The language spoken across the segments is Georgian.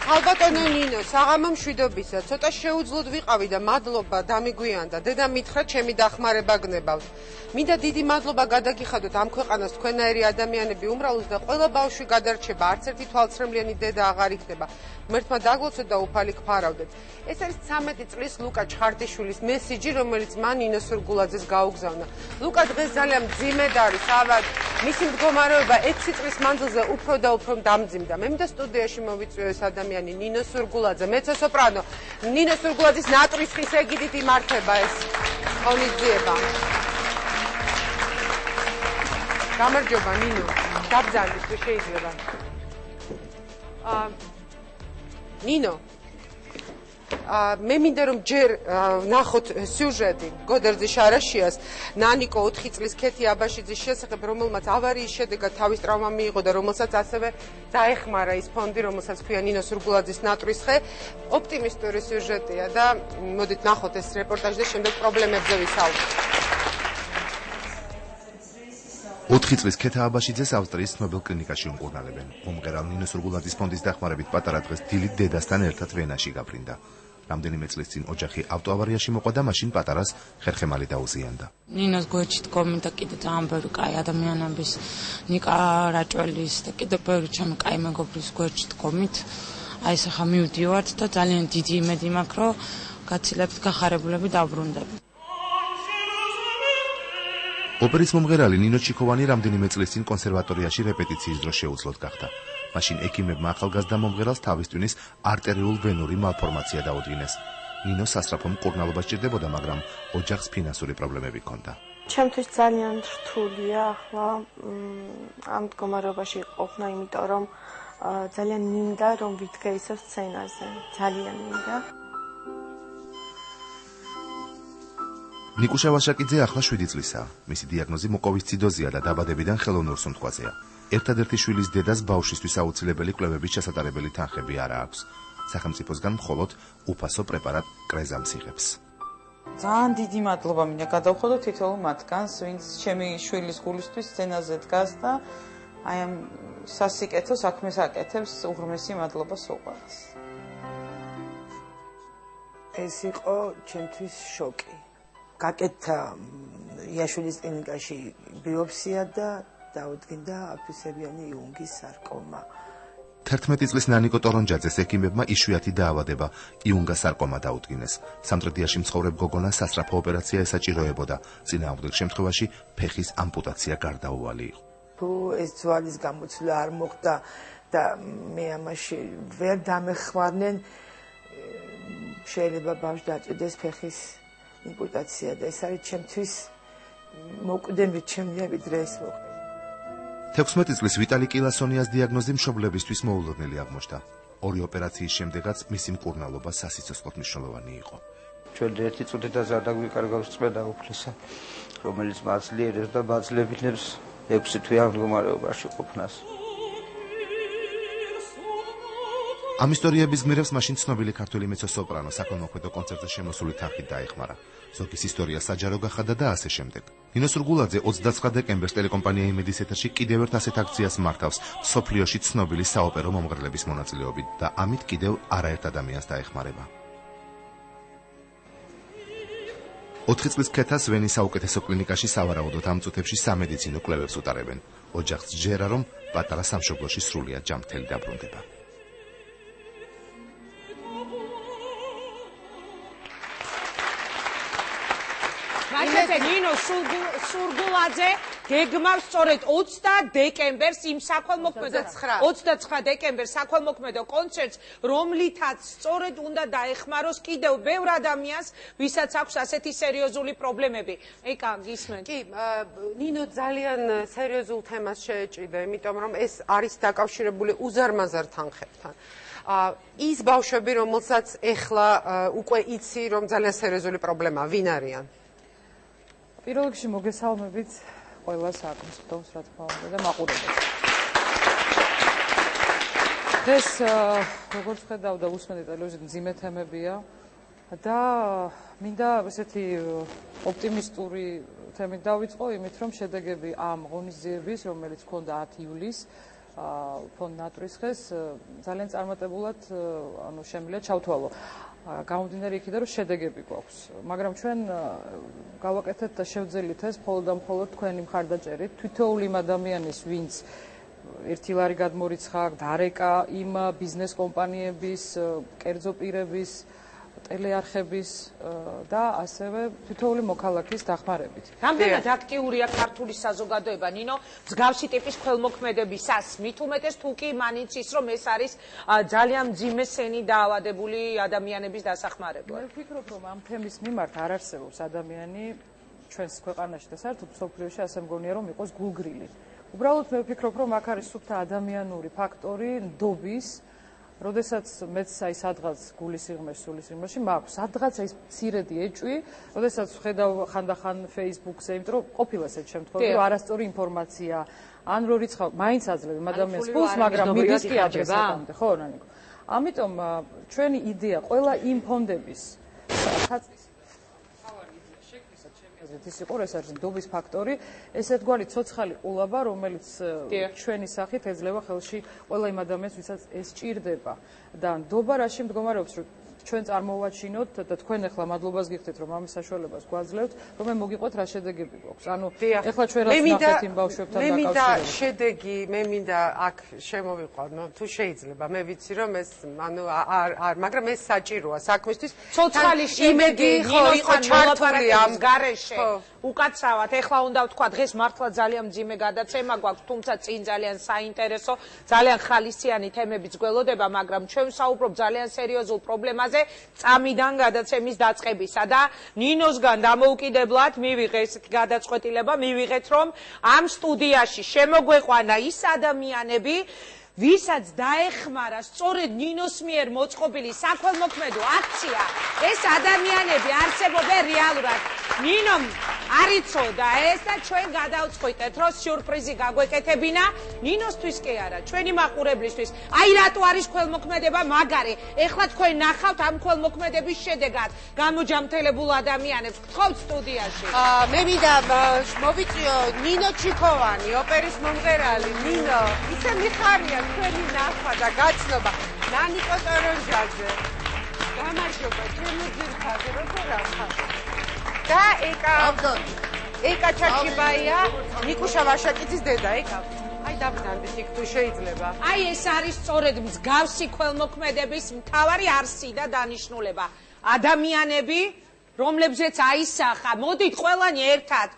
ალბათონო ნინო, საღამო მშვიდობისა, ცოტა შეუძლოდ ვიყავი და მადლობა დამიგვიანდა. დედა მითხრა, ჩემი დახმარება გნებავთ. მინდა დიდი მადლობა გადაგიხადოთ ამ ქვეყანას თქვენაერი ადამიანები უმრავლეს და ყველა ბავშვი გადარჩება, არც ერთი თვალცრემლიანი დედა აღარ იქნება. ღმერთმა დაგლოცოთ და უფალი გფარავდეთ. ეს არის 13 წლის ლუკა ჩხარტიშვილის მესიჯი, რომელიც მან ნინო სურგულაძეს გაუგზავნა. ლუკა დღეს ძალიან მძიმედ არის, ავად, მისი მდგომარეობა 6 წლის მანძილზე უფრო და უფრო დამძიმდა. მე მინდა სტუდიაში მოვიწვიო ეს ადამიანი, ნინო სურგულაძე, მეცო-სოპრანო. ნინო სურგულაძის ნატრისხის ეგიდით იმართება ეს ღონისძიება. გამარჯობა ნინო, დაბრძანეთ თუ შეიძლება. ნინო, მე მინდა რომ ჯერ ნახოთ სიუჟეტი გოდერძი შარაშიას, ნანიკო 4 წლის ქეთი აბაშიძის შესახებ, რომელმაც ავარიის შედეგად თავის ტრავმა მიიღო და რომელსაც ასევე დაეხმარა ის ფონდი, რომელსაც ქვია ნინო სურგულაძის ნატრისხე. ოპტიმისტური სიუჟეტია და მოდით ნახოთ ეს რეპორტაჟი და შემდეგ პრობლემებზე ვისაუბროთ. 4 წლის ქეთა აბაშიძეს ავსტრიის ცნობილ კლინიკაში უმკურნალებენ. მომღერალ ნინო სურგულაძის ფონდის დახმარებით პატარა დღეს დილით დედასთან ერთად ვენაში გაბრინდა. რამდენიმე წლის წინ ოჯახი ავტოავარიაში მოყვა და მაშინ პატარას ხერხემალი დაუზიანდა. ნინოს გვერდში დგომი და კიდე ძალიან ბევრი კაი ადამიანების, ნიკა რაჭველის და კიდე ბევრი ჩემი კაი მეგობრის გვერდში დგომით. აი ეს ახლა მივდივართ და ძალიან დიდი იმედი მაქვს, რომ გაცილებთ გახარებულები დავბრუნდებით. ოპერის მომღერალი ნინო ჩიქოვანი რამდენიმე წლის წინ კონსერვატორიაში რეპეტიციის დროს შეუძლოდ გახდა. მაშინ ექიმებმა ახალგაზრდა მომღერალს თავის ტვინის არტერიულ ვენური მალფორმაცია დაუდგინეს. ნინო სასწრაფო მკურნალობა სჭირდებოდა, მაგრამ ოჯახს ფინანსური პრობლემები ჰქონდა. ჩემთვის ძალიან რთულია ახლა ამ მდგომარეობაში ყოფნა, იმიტომ რომ ძალიან მინდა რომ ვიდგე ისევ სცენაზე. ძალიან მინდა. ნიკუშა ვაშაკიძე ახლა 7 წლისაა. მისი დიაგნოზი მუკოვისციდოზია და დაბადებიდან ხელოვნურ სუნთქვაზეა. ერთადერთი შვილის დედას ბავშვისთვის აუცილებელი კვლევების ჩასატარებელი თანხები არ აქვს. სახელმწიფოსგან მხოლოდ უფასო პრეპარატ კრეზამს იღებს. ძალიან დიდი მადლობა მინდა გადავხადო თითოეულ მათგანს, ვინც ჩემი შვილის გულისთვის სცენაზე დგას და აი ამ სასიკეთო საქმეს აკეთებს, უღრმესი მადლობა სულყარს. ეს იყო ჩემთვის შოკი. გაკეთდა იაშვილის კლინიკაში ბიოპსია და დაუდგინდა აფისებიანი იუნგის სარკომა. 11 წლის ნანიკო ტორონჯაძეს ექიმებმა იშვიათი დაავადება იუნგას სარკომა დაუდგინეს. სამტრედიაში მცხოვრებ გოგონას სასწრაფო ოპერაცია ესაჭიროებოდა. წინააღმდეგ შემთხვევაში ფეხის ამპუტაცია გარდაუვალი იყო. თუ ეს ძვალის გამოცვლა არ მოხდა და მე ამაში ვერ დამეხმარნენ, შეიძლება ბავშვი დაჭდეს ფეხის იმპუტაცია და ეს არის ჩემთვის მოკვდები ჩემია ვიდრე ეს მოხდა. 16 წლის ვიტალი კილასონიას დიაგნოზი მშობლებისთვის მოულოდნელი აღმოჩნდა. ორი ოპერაციის შემდეგაც მისი მკურნალობა სასიცოცხლოდ მნიშვნელოვანი იყო. ჩვენ ერთი წუთით დაგვიკარგავს წმედა უფლისა, რომელიც მაძლიერებს და მაძლებინებს 6 თვიან მდგომარეობაში ყოფნას. ამ ისტორიების გმირებს მაშინ ცნობილი ქართველი მეცო-სოპრანო საქველმოქმედო კონცერტზე შემოსული თანხით დაეხმარა. ზოგის ისტორია საჯარო გახადა და ასე შემდეგ. ნინო სურგულაძე 29 დეკემბერს ტელეკომპანია იმედის ეთერში კიდევ ერთ ასეთ აქციას მართავს მსოფლიოში ცნობილი საოპერო მომღერლების მონაწილეობით და ამით კიდევ არაერთ ადამიანს დაეხმარება. 4 წლის ქეთას ვენის საუკეთესო კლინიკაში სავარაუდოდ ამ წუთებში სამედიცინო კვლევებს უტარებენ. ოჯახს ჯერა რომ პატარა სამშობლოში სრულიად ჯანმრთელი დაბრუნდება. ნინო სურგულაძე გეგმავს სწორედ 20 დეკემბერს იმ საქველმოქმედო 29 დეკემბერს საქველმოქმედო კონცერტს, რომლითაც სწორედ უნდა დაეხმაროს კიდევ ბევრ ადამიანს, ვისაც აქვს ასეთი სერიოზული პრობლემები. ეკა გისმენთ? კი, ნინო ძალიან სერიოზულ თემას შეეჭიდა, იმიტომ რომ ეს არის დაკავშირებული უზარმაზარ თანხებთან. ის ბავშვები, რომელსაც ეხლა უკვე იცი, რომ ძალიან სერიოზული პრობლემაა, ვინ არიან? პირველ რიგში მოგესალმებით ყველა საკონსულტოს, რა თქმა უნდა, და მაყურებელს. დღეს როგორც ხედავ და უსმენდი ტელევიზიით, მძიმე თემებია და მინდა ესეთი ოპტიმისტური თემით დავიწყო, იმით რომ შედეგები ამ ღონისძიების, რომელიც ჰქონდა 10 ივლისს, ფონდ ნატრისხეს ძალიან წარმატებულად შემიძლია ჩავთვალო. გამომდინარე იქიდან რომ შედეგები გვაქვს, მაგრამ ჩვენ გავაკეთეთ და შევძელით ეს მხოლოდ და მხოლოდ თქვენი მხარდაჭერით, თითოეული იმ ადამიანის, ვინც ერთი ლარი გადმორიცხა, დარეკა იმ ბიზნეს კომპანიების, კერძო პირების, ტელეარხების და ასევე თითოეული მოქალაქის დახმარებით. რამდენად აქტიურია ქართული საზოგადოება, ნინო, მსგავსი ტიპის ქველმოქმედებისას, მით უმეტეს თუ კი მანიც ის, რომ ეს არის ძალიან მძიმე სენი დაავადებული ადამიანების დასახმარებლად. მე ვფიქრობ, რომ ამ თემის მიმართ არ არსებობს ადამიანი ჩვენს ქვეყანაში და საერთოდ მსოფლიოში ასე მგონია, რომ იყოს გულგრილი. უბრალოდ მე ვფიქრობ, რომ აქ არის სუფთა ადამიანური ფაქტორი, ნდობის, როდესაც მეც აი სადღაც გულის სიღრმეში, სულის სიღრმეში მაქვს, სადღაც აი მცირედი ეჭვი, როდესაც ვხედავ ხანდახან Facebook-ზე, იმიტომ რომ ყოფილა ესეთ შემთხვევები, რომ არასწორი ინფორმაცია, ან რო რიცხავ, მაინც აძლევ იმ ადამიანს ფულს, მაგრამ მიდის კი ადრესატამდე, ხო, ნანიკო. ამიტომ ჩვენი იდეა ყველა იმ ფონდების ხაწვის ის იყო, ეს არის ნდობის ფაქტორი, ესეთგვარი ცოცხალი ყულაბა, რომელიც ჩვენი სახით ეძლევა ხელში ყველა იმ ადამიანს, ვისაც ეს ჭირდება. და ნდობა რაში მდგომარეობს, რომ ჩვენ წარმოვაჩინოთ და თქვენ ახლა მადლობას გიხდით, რომ ამის საშუალებას გვაძლევთ, რომ მე მოგიყვეთ რა შედეგები გვაქვს. ანუ ახლა ჩვენ რაც ნახეთ იმ ბავშვებთან დაკავშირებით. მე მინდა შედეგი, მე მინდა აქ შემოვიყვან, თუ შეიძლება. მე ვიცი რომ ეს ანუ არ, მაგრამ ეს საჭიროა საქმისთვის. ცოცხალი შედეგი იყო ჩართული ამ გარეშე. უკაცრავად, ეხლა უნდა ვთქვა, დღეს მართლა ძალიან მძიმე გადაცემა გვაქვს, თუმცა წინ ძალიან საინტერესო, ძალიან ხალისიანი თემებიც გველოდება, მაგრამ ჩვენ ვსაუბრობ ძალიან სერიოზულ პრობლემაზე, წამიდან გადაცემის დაწყებისა და ნინოსგან დამოუკიდებლად მივიღე ესეთი გადაწყვეტილება, მივიღეთ, რომ ამ სტუდიაში შემოგვეყვანა ის ადამიანები, ვისაც დაეხმარა სწორედ ნინოს მიერ მოწყობილი საქველმოქმედო აქცია, ეს ადამიანები არსებობენ რეალურად. ნინომ არ იცოდა ეს და ჩვენ გადავწყვიტეთ, რომ სიურპრიზი გაგვეკეთებინა ნინოსთვის კი არა, ჩვენი მაყურებლისთვის. აი რატო არის ქველმოქმედება მაგარი. ეხლა თქვენ ნახავთ ამ ქველმოქმედების შედეგად გამოჯამთელებულ ადამიანებს. გთხოვთ სტუდიაში. მე მინდა მოვიწიო ნინო ჩიქოვანი, ოპერის მომღერალი. ნინო, ისე მიხარია თქვენი ნახვა და გაცნობა. ნანიკო ტორონჯაძე. გამარჯობა, ჩემო ძირფაზე, როგორ ახარ? და ეკა ჩაჩიბაია, ნიკუშა ვაშაკიძის დედა, ეკა. აი დავდანდით იქ თუ შეიძლება. აი ეს არის სწორედ მსგავსი ქველმოქმედების მთავარი არსი და დანიშნულება. ადამიანები, რომლებზეც აისახა, მოდით ყველანი ერთად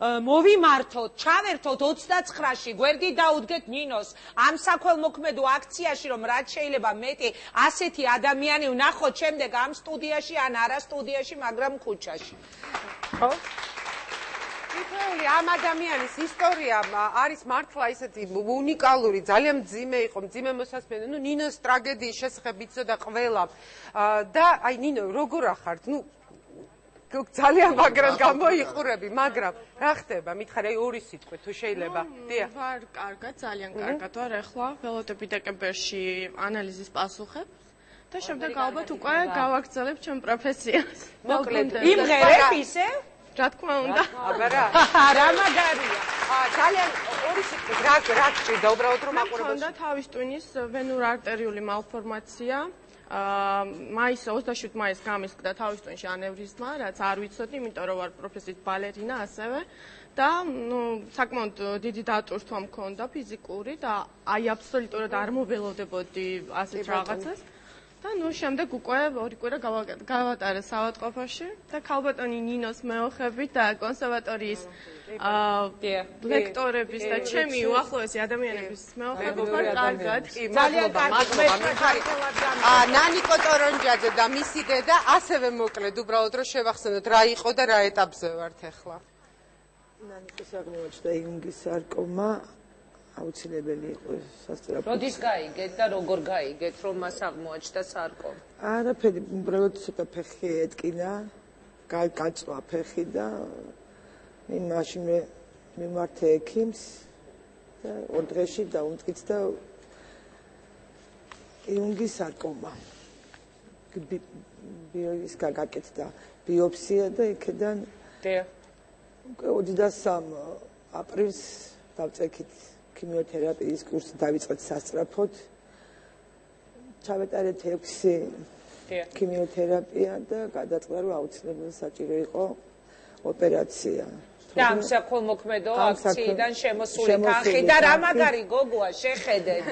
მოვიმართოთ, ჩავერთოთ 29-ში, გვერდი დაუდგეთ ნინოს ამ საქველმოქმედო აქციაში, რომ რაც შეიძლება მეტი ასეთი ადამიანი ვნახოთ შემდეგ ამ სტუდიაში ან არა სტუდიაში, მაგრამ ქუჩაში. ხო? თითოეული ამ ადამიანის ისტორია არის მართლა ისეთი უნიკალური, ძალიან მძიმე იყო, მძიმე მოსასმენი. ნუ ნინოს ტრაგედიის შესახებ იცოდა ყველა. და აი ნინო, როგორ ახართ? ნუ ძალიან მაგრად გამოიყურები, მაგრამ რა ხდება? მითხარი აი ორი სიტყვით თუ შეიძლება. დიახ. ვარ კარგად, ძალიან კარგად ვარ ახლა. ველოდები დეკემბერში ანალიზის პასუხებს და შემდეგ ალბათ უკვე გავაგრძელებ ჩემ პროფესიას. მოკლედ, იმღერებ ისე? რა თქმა უნდა. აბარა. რა მაგარია. ძალიან ორი სიტყვით რა გჭირდა უბრალოდ რომ აყურებელს. მქონდა თავის ტვინის ვენურ არტერიული მალფორმაცია. მაისს 27 მაისს გამისკდა თავის ტვინში ანევრიზმა, რაც არ ვიცოდი, იმიტომ რომ ვარ პროფესიით ბალერინა ასევე და ნუ საკმაოდ დიდი დატვირთვა მქონდა ფიზიკური და აი აბსოლუტურად არ მოველოდებოდი ასეთ რაღაცას. და ნუ შემდეგ უკვე ორი კვირა გავატარე საავადმყოფოში და ქალბატონი ნინოს მეოხებით და კონსერვატორიის ლექტორების და ჩემი უახლოესი ადამიანების მეოხებით ვარ კარგად. ძალიან კარგად. ნანიკო ტორონჯაძე და მისი დედა ასევე მოკლედ უბრალოდ რომ შევახსენოთ რა იყო და რა ეტაპზე ვართ ახლა. ნანიკოს აღმოაჩნდა იუნგის სარკომა. აუცილებელი იყო სასწრაფო. როდის გაიგეთ და როგორ გაიგეთ, რომ მას აღმოაჩნდა სარკომა? არაფერი, უბრალოდ ცოტა ფეხი ეტკინა, გაწვა ფეხი და მაშინ მე მიმართე ექიმს და 2 დღეში დაუმტკიცდა იუნგის სარკომა. ის გაკეთდა ბიოპსია და იქიდან 23 აპრილს დავწექით ქიმიოთერაპიის კურსი დავიწყეთ სასწრაფოდ. ჩავეტარეთ 6 ქიმიოთერაპია და გადაწყდა რომ აუცილებლად საჭირო იყო ოპერაცია. და ამ საქველმოქმედო აქციიდან შემოსული თანხი და რა მაგარი გოგოა შეხედეთ.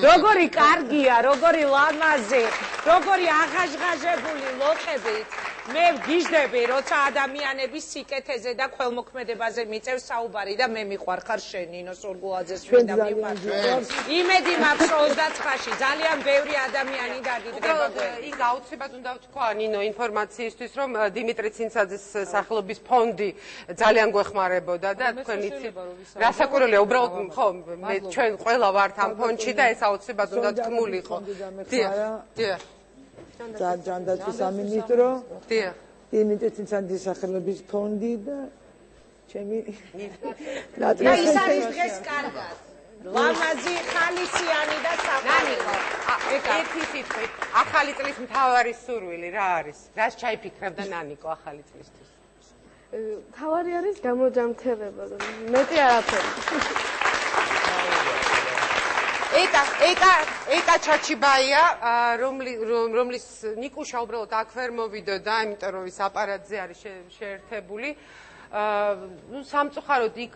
როგორი კარგია, როგორი ლამაზი, როგორი აღაშღაჟებული ლოყებით. მე ვგიჟდები, როცა ადამიანების სიკეთეზე და ქველმოქმედებაზე მიწევს საუბარი და მე მიყვარხარ შენ ნინო სურგულაძეს მინდა მივყვარხარ. იმედი მაქვს 29-ში ძალიან ბევრი ადამიანი დაგიდგება. იქ აუცილებლად უნდა ვთქვა ნინო ინფორმაციისთვის, რომ დიმიტრი ცინცაძის სახელობის ფონდი ძალიან გვეხმარებოდა და თქვენ იცით რა საკურველია, უბრალოდ ხო მე ჩვენ ყველა ვართ ამ ფონდში და ეს აუცილებლად უნდა თქმულიყო. დიახ. ჯანდაცვის სამინისტრო, დიმიტრი ცინცაძის სახელობის ფონდი და ჩემი და ის არის დღეს კარგად. ლამაზი, ხალისიანი და საყვარელი. ერთი სიტყვით, ახალი წლის მთავარი სურვილი რა არის? რას ჩაიფიქრებდა ნანიკო ახალი წლისთვის? თავარი არის გამოჯამთრება, მეტი არაფერი. ეკა ჩაჩიბაია, რომლის ნიკუშა უბრალოდ აქ ვერ მოვიდოდა, იმიტომ რომ ის აპარატზე არის შეერთებული. ნუ სამწუხაროდ იქ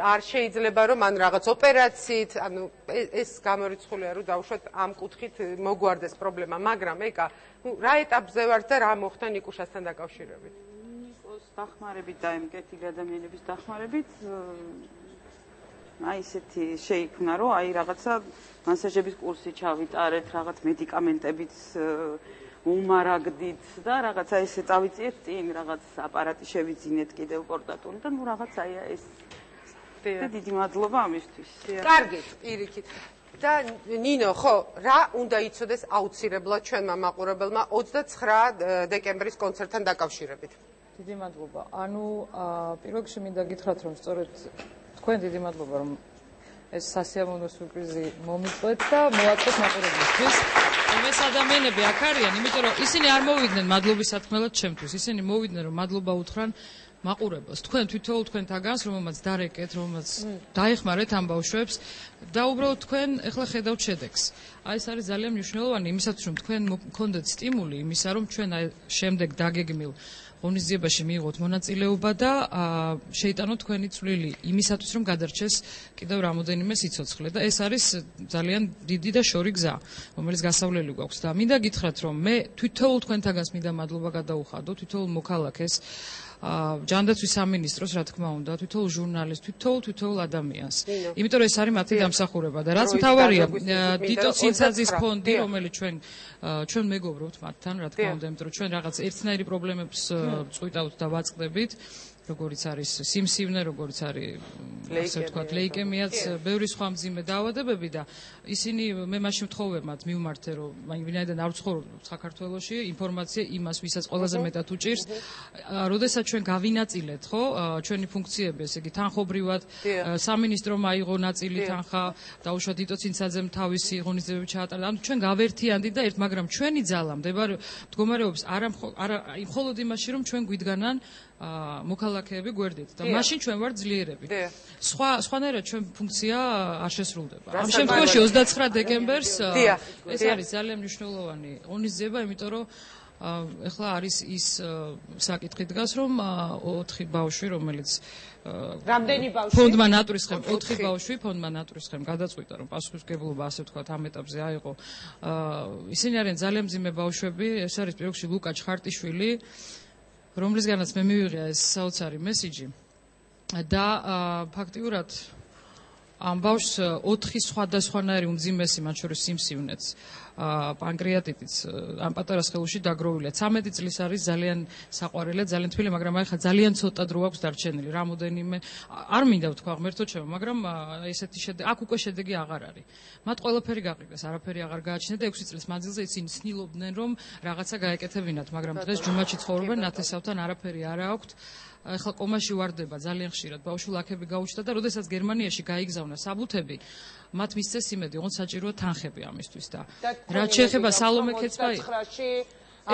არ შეიძლება რომ ან რაღაც ოპერაციით, ანუ ეს გამორიცხულია რომ დავუშვათ ამ კუთხით მოგვარდეს პრობლემა, მაგრამ ეკა, ნუ რა ეტაპზე ვართ და რა მოხდა ნიკუშასთან დაკავშირებით? ნიკოს დახმარებით და იმ კეთილი ადამიანების დახმარებით აი ესეთი შეიქმნა რომ აი რაღაცა მასაჟების კურსი ჩავიტარეთ, რაღაც მედიკამენტებით უმარაგდით და რაღაცა ესე წავიწიეთ წინ, რაღაც აპარატი შევიძინეთ კიდევ პორტატული და ნუ რაღაც აი ეს და დიდი მადლობა ამისთვის. კარგი, პირიქით. და ნინო, ხო, რა უნდა იცოდეს აუცილებლად ჩვენმა მაყურებელმა 29 დეკემბრის კონცერტთან დაკავშირებით? დიდი მადლობა. ანუ პირველ რიგში მინდა გითხრათ რომ სწორედ თქვენ დიდი მადლობა რომ ეს სასიამოვნო სურპრიზი მომიწვეთ და მოაწყვეთ მაყურებლისთვის. ეს ადამიანები აქ არიან, იმიტომ რომ ისინი არ მოვიდნენ მადლობის სათქმელად ჩემთვის. ისინი მოვიდნენ რომ მადლობა უთხრან მაყურებელს. თქვენ თვითონ თქვენ თაგანს რომელმაც დარეკეთ, რომელმაც დაეხმარეთ ამ ბავშვებს და უბრალოდ თქვენ ეხლა ხედავთ შედეგს. აი ეს არის ძალიან მნიშვნელოვანი იმისათვის რომ თქვენ მქონდეთ სტიმული იმისა რომ ჩვენ აი შემდეგ დაგეგმილ ღონისძიებაში მიიღოთ მონაწილეობა და შეიტანოთ თქვენი წვლილი იმისათვის რომ გადარჩეს კიდევ რამოდენიმე სიცოცხლე და ეს არის ძალიან დიდი და შორი გზა რომელიც გასავლელი გვაქვს და მინდა გითხრათ რომ მე თვითონ თქვენთაგანს მინდა მადლობა გადაუხადო თვითონ მოქალაქეს ჯანდაცვის სამინისტროს რა თქმა უნდა თვითონ ჟურნალისტს თვითონ ადამიანს იმიტომ რომ ეს არის მათი დამსახურება და რაც მთავარია დიტო ცინცაძის ფონდი რომელიც ჩვენ მეგობრობთ მათთან რა თქმა უნდა იმიტომ რომ ჩვენ რაღაც ერთნაირი პრობლემებს წვიტავთ და ვაწყდებით როგორც არის სიმსივნე როგორც არის ასე ვთქვათ ლეიკემიაც ბევრი სხვა მძიმე დაავადებები და ისინი მე მაშინ ვთხოვე მათ მივმართე რომ ვინაიდან არ ვცხოვრობ საქართველოში ინფორმაცია იმას ვისაც ყველაზე მეტად უჭირს როდესაც ჩვენ გავინაწილეთ ხო ჩვენი ფუნქციები ესე იგი თანხობრივად სამინისტრომ აიღო ნაწილი თანხა დაუშვა დიტო ცინცაძემ თავისი ღონისძიებები ჩაატარა ანუ ჩვენ გავერთიანდით და მაგრამ ჩვენი ძალა მდგომარეობს არა მხოლოდ იმაში რომ ჩვენ გვიდგანან მოქალაქეები გვერდით და მაშინ ჩვენ ვართ ძლიერები. სხვანაირად ჩვენ ფუნქცია არ შესრულდება. ამ შემთხვევაში 29 დეკემბერს ეს არის ძალიან მნიშვნელოვანი ღონისძიება, იმიტომ რომ ეხლა არის ის საკითხი დგას, რომ 4 ბავშვი, რომელიც რამდენი ბავშვი? ფონდმა ნატვრისხემ 4 ბავშვი ფონდმა ნატვრისხემ გადაწყვიტა, რომ პასუხისმგებლობა ასე ვთქვათ ამ ეტაპზე აიღო. ისინი არიან ძალიან მძიმე ბავშვები, ეს არის პირველ რიგში ლუკა ჩხარტიშვილი რომლისგანაც მე მივიღია ეს საოცარი მესიჯი და ფაქტიურად ამ ბავშვს 4 სხვადასხვანაირი უმძიმესი მათ შორის სიმსივნეც პანკრეატიტიც ამ პატარა სხეულში დაგროვილია 13 წლის არის ძალიან საყვარელი ძალიან თბილი მაგრამ აი ხა ძალიან ცოტა დრო აქვს დარჩენილი რამოდენიმე არ მინდა ვთქვა ღმერთო ჩემო მაგრამ ესეთი შედეგი აქ უკვე შედეგი აღარ არის მათ ყველაფერი გაყიდეს არაფერი აღარ გააჩნიათ და 6 წლის მანძილზე ისინი ცდილობდნენ რომ რაღაცა გაეკეთებინათ მაგრამ დღეს ჯუმაში ცხოვრობენ ნათესავთან არაფერი არ აქვთ ახლა კომაში ვარდება ძალიან ხშირად ბავშვი ლაქები გაუჩნდა და როდესაც გერმანიაში გაიგზავნა საბუთები მათ მისცეს იმედი ოღონდ საჭიროა თანხები ამისთვის და რაც შეეხება სალომე ქეცბაი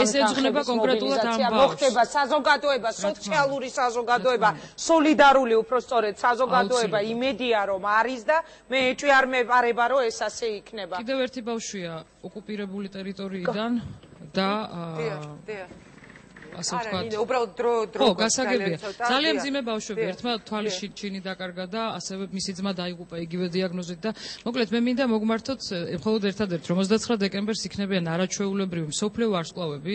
ეს ეძღვნება კონკრეტულად ამ ბავშვს. მოხდება საზოგადოება, სოციალური საზოგადოება, სოლიდარული უпростоრედ საზოგადოება იმედია რომ არის და მე ეჭვი არ მეპარება რომ ეს ასე იქნება. კიდევ ერთი ბავშვია ოკუპირებული ტერიტორიიდან და ასე ვთქვათ. არა, უბრალოდ დრო. ხო, გასაგებია. ძალიან მძიმე ბავშვები, ერთმა თვალის ჩინი დაკარგა და ასევე მისი ძმა დაიღუპა იგივე დიაგნოზით და მოკლედ მე მინდა მოგმართოთ მხოლოდ ერთადერთ რომ 29 დეკემბერს იქნებიან არაჩვეულებრივი მსოფლიო ვარსკვლავები,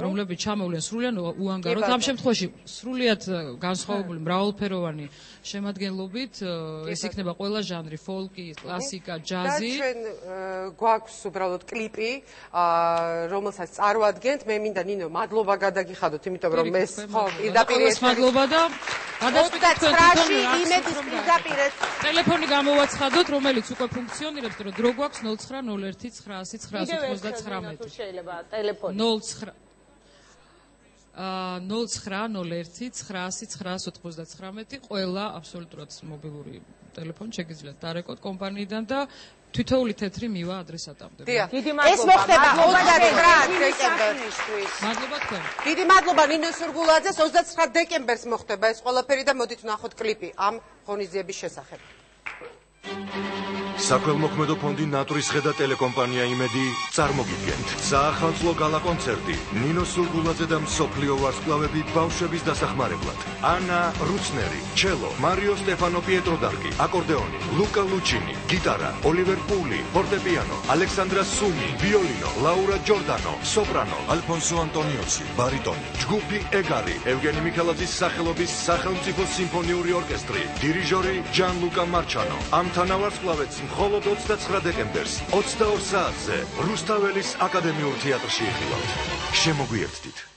რომლებიც ჩამოვლენ სრულიად უანგაროდ. ამ შემთხვევაში სრულიად განსხვავებული მრავალფეროვანი შემადგენლობით, ეს იქნება ყველა ჟანრი, ფოლკი, კლასიკა, ჯაზი. და ჩვენ გვაქვს უბრალოდ კლიპი, რომელსაც წარმოადგენთ. მე მინდა ნინო, მადლობა გადაგიხადოთ, იმიტომ რომ ეს ხო პირდაპირ მადლობა და გადაწყვეტეთ თქვენ იმედის პირდაპირ ტელეფონი გამოვაცხადოთ, რომელიც უკვე ფუნქციონირებს, რომ დრო გვაქვს 0901 შეიძლება ტელეფონი 0901 ყველა აბსოლუტურად მობილური ტელეფონი შეგიძლიათ დარეკოთ კომპანიიდან და თითოეული თეთრი მივა ადრესატამდე. დიდი მადლობა. ეს მოხდება 29 დეკემბერისთვის. მადლობა თქვენ. დიდი მადლობა ნინო სურგულაძეს 29 დეკემბერს მოხდება ეს ყველაფერი და მოდით ვნახოთ კლიპი ამ ღონისძიების შესახებ. საქველმოქმედო ფონდი ნატურის ხედა ტელეკომპანია იმედი წარმოგიდგენთ საახალწლო გალა კონცერტი ნინო სურგულაძე და მსოფლიო ვარსკვლავები ბავშვების დასახმარებლად. ანა რუცნერი, ჩელო, მარიო სტეფანო პიეტროდარგი, აკორდეონი, ლუკა ლუჩინი, გიტარა, ოლივერ პული, ფორტეპიანო, ალექსანდრა სუმი, ვიოლინო, ლაურა ჯორდანო, სოპრანო, ალფონსო ანტონიოცი, ბარიტონი, ჯგუფი ეგარი, ევგენი მიქელაძის სახელობის სახელმწიფო სიმფონიური ორკესტრი, დირიჟორი ჯანლუკა მარჩანო. ამ თანავარსკვლავედს მხოლოდ 29 დეკემბერს 22 საათზე რუსთაველის აკადემიურ თეატრში იხილავთ. შემოგვიერთდით.